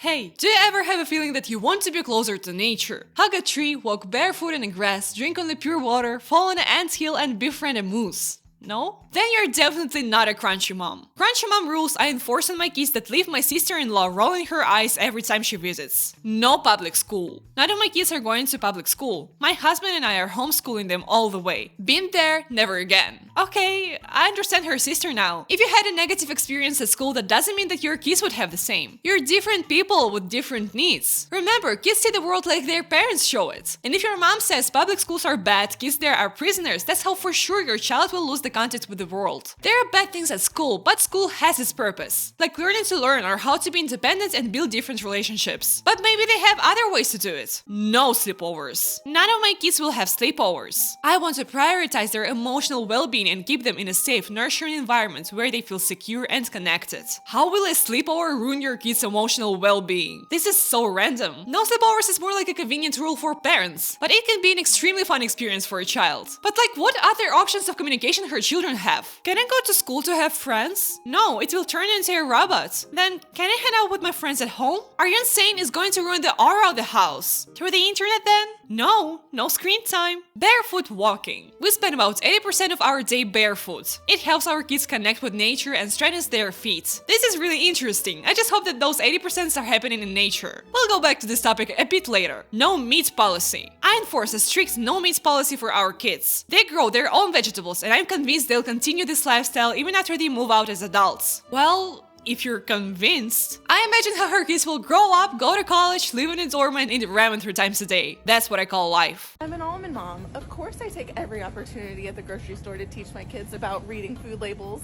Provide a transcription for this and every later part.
Hey, do you ever have a feeling that you want to be closer to nature? Hug a tree, walk barefoot in the grass, drink only pure water, fall on an anthill and befriend a moose? No? Then you're definitely not a crunchy mom. Crunchy mom rules I enforce on my kids that leave my sister-in-law rolling her eyes every time she visits. No public school. None of my kids are going to public school. My husband and I are homeschooling them all the way. Been there, never again. Okay, I understand her sister now. If you had a negative experience at school, that doesn't mean that your kids would have the same. You're different people with different needs. Remember, kids see the world like their parents show it. And if your mom says public schools are bad, kids there are prisoners, that's how for sure your child will lose the contact with the world. There are bad things at school, but school has its purpose. Like learning to learn or how to be independent and build different relationships. But maybe they have other ways to do it. No sleepovers. None of my kids will have sleepovers. I want to prioritize their emotional well-being and keep them in a safe, nurturing environment where they feel secure and connected. How will a sleepover ruin your kids' emotional well-being? This is so random. No sleepovers is more like a convenient rule for parents, but it can be an extremely fun experience for a child. But like, what other options of communication her children have? Can I go to school to have friends? No, it will turn into a robot. Then, can I hang out with my friends at home? Are you insane? It's going to ruin the aura of the house. Through the internet then? No screen time. Barefoot walking. We spend about 80% of our day barefoot. It helps our kids connect with nature and strengthens their feet. This is really interesting. I just hope that those 80% are happening in nature. We'll go back to this topic a bit later. No meat policy. I enforce a strict no meat policy for our kids. They grow their own vegetables and I'm convinced they'll continue this lifestyle even after they move out as adults. Well, if you're convinced. I imagine how her kids will grow up, go to college, live in a dorm and eat ramen 3 times a day. That's what I call life. I'm an almond mom. Of course I take every opportunity at the grocery store to teach my kids about reading food labels.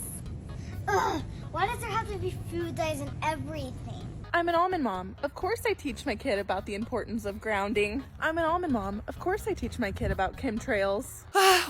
Ugh, why does there have to be food dyes in everything? I'm an almond mom. Of course I teach my kid about the importance of grounding. I'm an almond mom. Of course I teach my kid about chemtrails.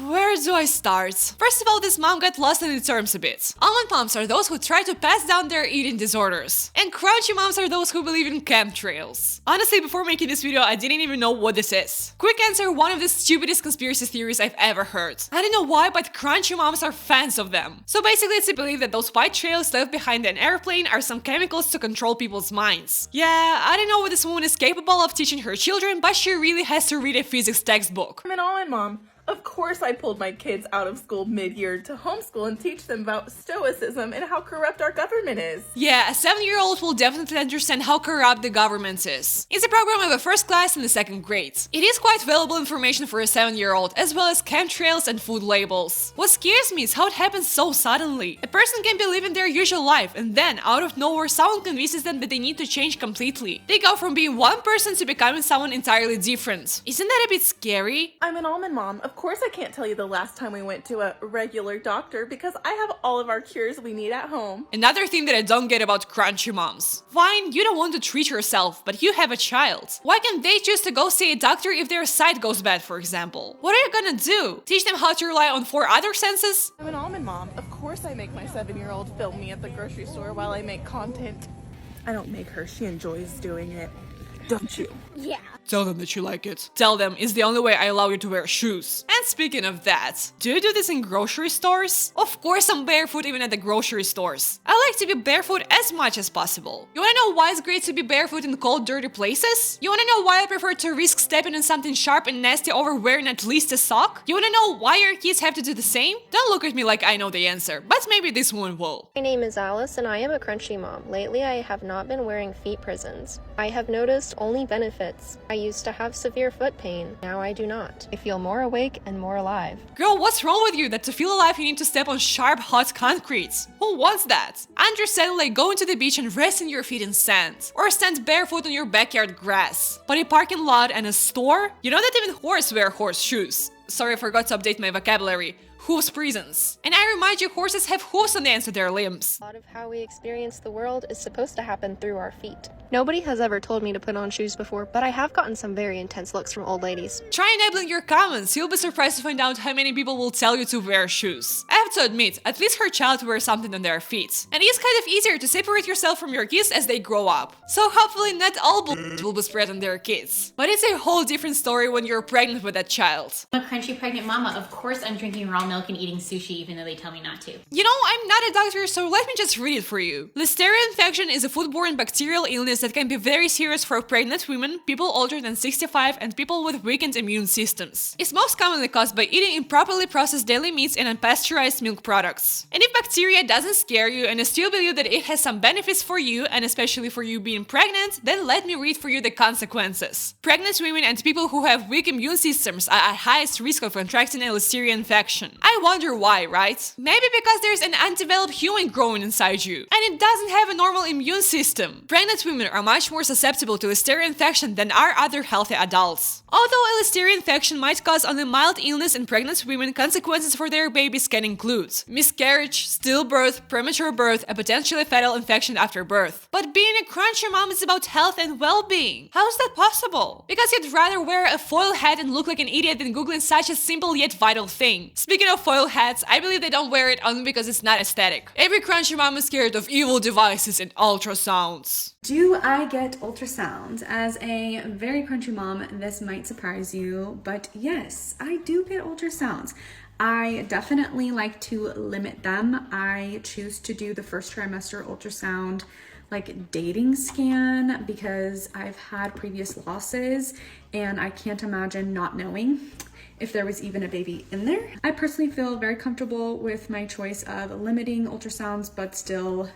Where do I start? First of all, this mom got lost in the terms a bit. Almond moms are those who try to pass down their eating disorders. And crunchy moms are those who believe in chemtrails. Honestly, before making this video, I didn't even know what this is. Quick answer, one of the stupidest conspiracy theories I've ever heard. I don't know why, but crunchy moms are fans of them. So basically, it's a belief that those white trails left behind an airplane are some chemicals to control people's minds. Yeah, I don't know what this woman is capable of teaching her children, but she really has to read a physics textbook. I'm an almond mom. Of course I pulled my kids out of school mid-year to homeschool and teach them about stoicism and how corrupt our government is. Yeah, a 7-year-old will definitely understand how corrupt the government is. It's a program of a first class in the 2nd grade. It is quite valuable information for a 7-year-old, as well as chemtrails and food labels. What scares me is how it happens so suddenly. A person can be living their usual life, and then, out of nowhere, someone convinces them that they need to change completely. They go from being one person to becoming someone entirely different. Isn't that a bit scary? I'm an almond mom. Of course I can't tell you the last time we went to a regular doctor because I have all of our cures we need at home. Another thing that I don't get about crunchy moms. Fine, you don't want to treat yourself, but you have a child. Why can't they choose to go see a doctor if their sight goes bad, for example? What are you gonna do? Teach them how to rely on 4 other senses? I'm an almond mom. Of course I make my 7-year-old film me at the grocery store while I make content. I don't make her, she enjoys doing it. Don't you? Yeah. Tell them that you like it. Tell them it's the only way I allow you to wear shoes. And speaking of that, do you do this in grocery stores? Of course I'm barefoot even at the grocery stores. I like to be barefoot as much as possible. You wanna know why it's great to be barefoot in cold, dirty places? You wanna know why I prefer to risk stepping on something sharp and nasty over wearing at least a sock? You wanna know why your kids have to do the same? Don't look at me like I know the answer, but maybe this one will. My name is Alice and I am a crunchy mom. Lately I have not been wearing feet prisons. I have noticed only benefits. I used to have severe foot pain. Now I do not. I feel more awake and more alive. Girl, what's wrong with you that to feel alive you need to step on sharp, hot concrete? Who wants that? Understand, like going to the beach and resting your feet in sand. Or stand barefoot on your backyard grass. But a parking lot and a store? You know that even horses wear horseshoes. Sorry, I forgot to update my vocabulary. Hooves prisons. And I remind you, horses have hooves on the ends of their limbs. A lot of how we experience the world is supposed to happen through our feet. Nobody has ever told me to put on shoes before, but I have gotten some very intense looks from old ladies. Try enabling your comments. You'll be surprised to find out how many people will tell you to wear shoes. I have to admit, at least her child wears something on their feet. And it's kind of easier to separate yourself from your kids as they grow up. So hopefully not all bullshit will be spread on their kids. But it's a whole different story when you're pregnant with that child. I'm a crunchy pregnant mama. Of course I'm drinking raw milk milk and eating sushi even though they tell me not to. You know, I'm not a doctor, so let me just read it for you. Listeria infection is a foodborne bacterial illness that can be very serious for pregnant women, people older than 65, and people with weakened immune systems. It's most commonly caused by eating improperly processed dairy meats and unpasteurized milk products. And if bacteria doesn't scare you and you still believe that it has some benefits for you, and especially for you being pregnant, then let me read for you the consequences. Pregnant women and people who have weak immune systems are at highest risk of contracting a Listeria infection. I wonder why, right? Maybe because there's an undeveloped human growing inside you, and it doesn't have a normal immune system. Pregnant women are much more susceptible to Listeria infection than are other healthy adults. Although a Listeria infection might cause only mild illness in pregnant women, consequences for their babies can include miscarriage, stillbirth, premature birth, and potentially fatal infection after birth. But being a crunchy mom is about health and well-being. How is that possible? Because you'd rather wear a foil hat and look like an idiot than googling such a simple yet vital thing. Speaking of foil hats, I believe they don't wear it only because it's not aesthetic. Every crunchy mom is scared of evil devices and ultrasounds. Do I get ultrasounds? As a very crunchy mom, this might surprise you, but yes, I do get ultrasounds. I definitely like to limit them. I choose to do the first trimester ultrasound like dating scan because I've had previous losses and I can't imagine not knowing if there was even a baby in there. I personally feel very comfortable with my choice of limiting ultrasounds but still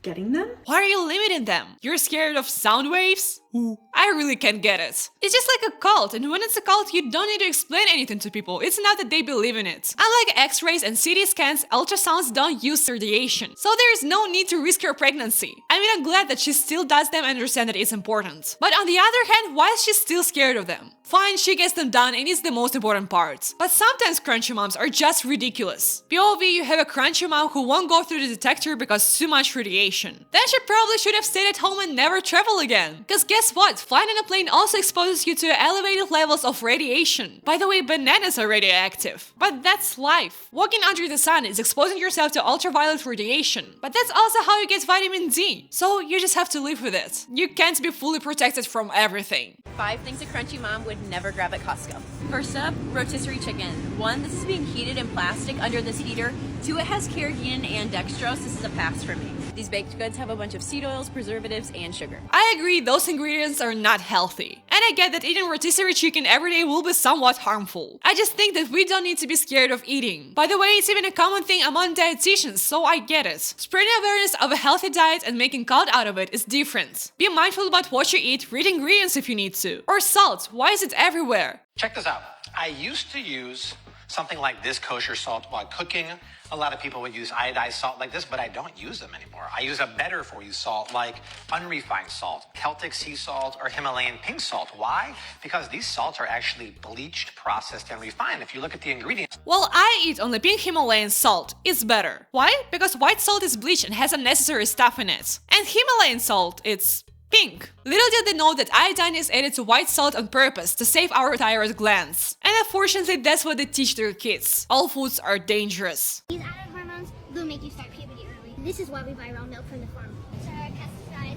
getting them. Why are you limiting them? You're scared of sound waves? Ooh, I really can't get it. It's just like a cult, and when it's a cult, you don't need to explain anything to people. It's enough that they believe in it. Unlike X-rays and CT scans, ultrasounds don't use radiation, so there is no need to risk your pregnancy. I mean, I'm glad that she still does them and understands that it's important. But on the other hand, why is she still scared of them? Fine, she gets them done and it's the most important part. But sometimes crunchy moms are just ridiculous. POV, you have a crunchy mom who won't go through the detector because too much radiation. Then she probably should have stayed at home and never travel again. Cause guess what? Flying in a plane also exposes you to elevated levels of radiation. By the way, bananas are radioactive. But that's life. Walking under the sun is exposing yourself to ultraviolet radiation. But that's also how you get vitamin D. So you just have to live with it. You can't be fully protected from everything. 5 things a crunchy mom would never grab at Costco. First up, rotisserie chicken. 1, this is being heated in plastic under this heater. 2, it has carrageenan and dextrose. This is a pass for me. These baked goods have a bunch of seed oils, preservatives, and sugar. I agree, those ingredients are not healthy. And I get that eating rotisserie chicken every day will be somewhat harmful. I just think that we don't need to be scared of eating. By the way, it's even a common thing among dietitians, so I get it. Spreading awareness of a healthy diet and making cult out of it is different. Be mindful about what you eat, read ingredients if you need to. Or salt, why is it everywhere? Check this out. I used to use something like this kosher salt while cooking. A lot of people would use iodized salt like this, but I don't use them anymore. I use a better for you salt like unrefined salt, Celtic sea salt, or Himalayan pink salt. Why? Because these salts are actually bleached, processed, and refined. If you look at the ingredients. Well, I eat only pink Himalayan salt. It's better. Why? Because white salt is bleached and has unnecessary stuff in it. And Himalayan salt, it's pink. Little did they know that iodine is added to white salt on purpose to save our thyroid glands. And unfortunately, that's what they teach their kids. All foods are dangerous. These added hormones will make you start puberty early. This is why we buy raw milk from the farm. Sorry,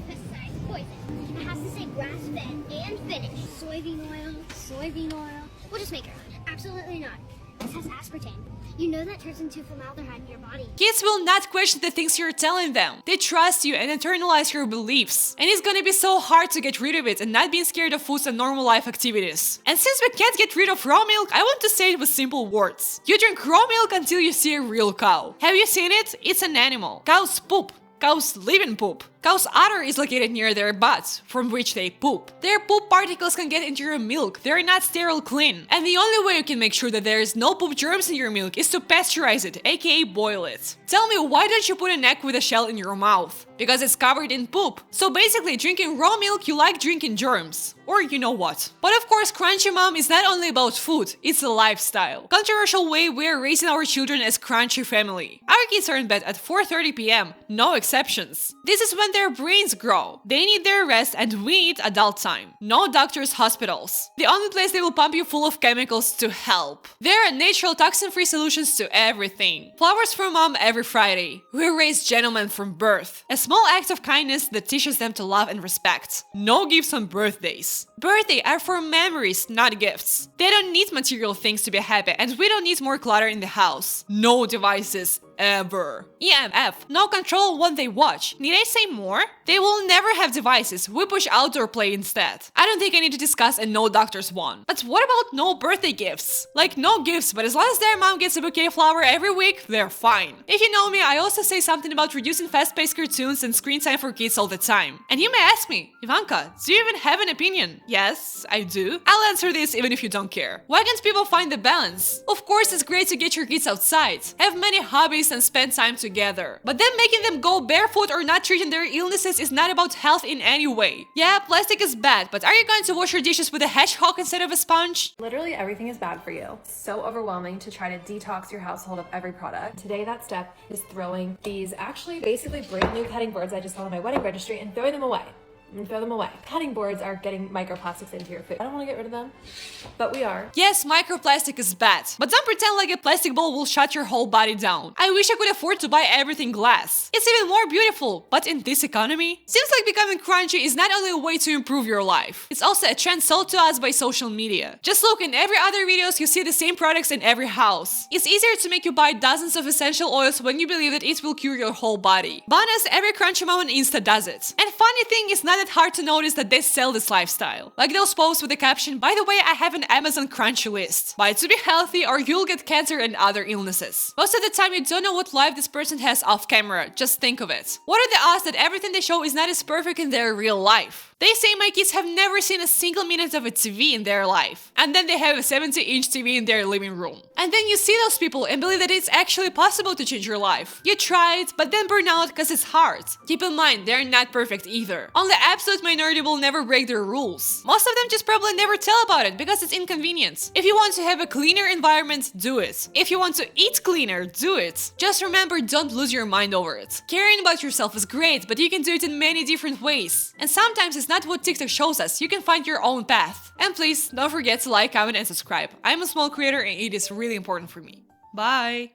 pesticides, poison. It has to say grass-fed and finished. Soybean oil. We'll just make it. Absolutely not. This has aspartame. You know that turns into formaldehyde in your body. Kids will not question the things you're telling them. They trust you and internalize your beliefs. And it's gonna be so hard to get rid of it and not being scared of foods and normal life activities. And since we can't get rid of raw milk, I want to say it with simple words. You drink raw milk until you see a real cow. Have you seen it? It's an animal. Cows poop. Cows live in poop. Cow's udder is located near their butts, from which they poop. Their poop particles can get into your milk. They're not sterile clean. And the only way you can make sure that there is no poop germs in your milk is to pasteurize it, aka boil it. Tell me, why don't you put an egg with a shell in your mouth? Because it's covered in poop. So basically, drinking raw milk, you like drinking germs. Or you know what. But of course, Crunchy Mom is not only about food, it's a lifestyle. Controversial way we are raising our children as Crunchy family. Our kids are in bed at 4:30 p.m. No exception. exceptions. This is when their brains grow. They need their rest and we need adult time. No doctors, hospitals. The only place they will pump you full of chemicals to help. There are natural toxin-free solutions to everything. Flowers for mom every Friday. We raise gentlemen from birth. A small act of kindness that teaches them to love and respect. No gifts on birthdays. Birthdays are for memories, not gifts. They don't need material things to be happy and we don't need more clutter in the house. No devices. Ever. EMF. No control what they watch. Need I say more? They will never have devices. We push outdoor play instead. I don't think I need to discuss a no doctors one. But what about no birthday gifts? Like no gifts, but as long as their mom gets a bouquet of flower every week, they're fine. If you know me, I also say something about reducing fast-paced cartoons and screen time for kids all the time. And you may ask me, Ivanka, do you even have an opinion? Yes, I do. I'll answer this even if you don't care. Why can't people find the balance? Of course, it's great to get your kids outside, have many hobbies and spend time together. But then making them go barefoot or not treating their illnesses is not about health in any way. Yeah, plastic is bad, but are you going to wash your dishes with a hedgehog instead of a sponge? Literally everything is bad for you. So overwhelming to try to detox your household of every product. Today that step is throwing these actually basically brand new cutting boards I just found on my wedding registry and throwing them away. Cutting boards are getting microplastics into your food. I don't want to get rid of them, but we are. Yes, microplastic is bad, but don't pretend like a plastic ball will shut your whole body down. I wish I could afford to buy everything glass. It's even more beautiful, but in this economy, seems like becoming crunchy is not only a way to improve your life, it's also a trend sold to us by social media. Just look, in every other videos you see the same products in every house. It's easier to make you buy dozens of essential oils when you believe that it will cure your whole body. Bonus, every crunchy mom on Insta does it. And funny thing, it's not that hard to notice that they sell this lifestyle. Like those posts with the caption, by the way, I have an Amazon crunchy list. Buy to be healthy or you'll get cancer and other illnesses. Most of the time you don't know what life this person has off camera, just think of it. What are the odds that everything they show is not as perfect in their real life? They say my kids have never seen a single minute of a TV in their life. And then they have a 70-inch TV in their living room. And then you see those people and believe that it's actually possible to change your life. You try it, but then burn out because it's hard. Keep in mind, they're not perfect either. Only the absolute minority will never break their rules. Most of them just probably never tell about it because it's inconvenient. If you want to have a cleaner environment, do it. If you want to eat cleaner, do it. Just remember, don't lose your mind over it. Caring about yourself is great, but you can do it in many different ways. And sometimes it's not what TikTok shows us, you can find your own path. And please, don't forget to like, comment, and subscribe. I'm a small creator and it is really important for me. Bye!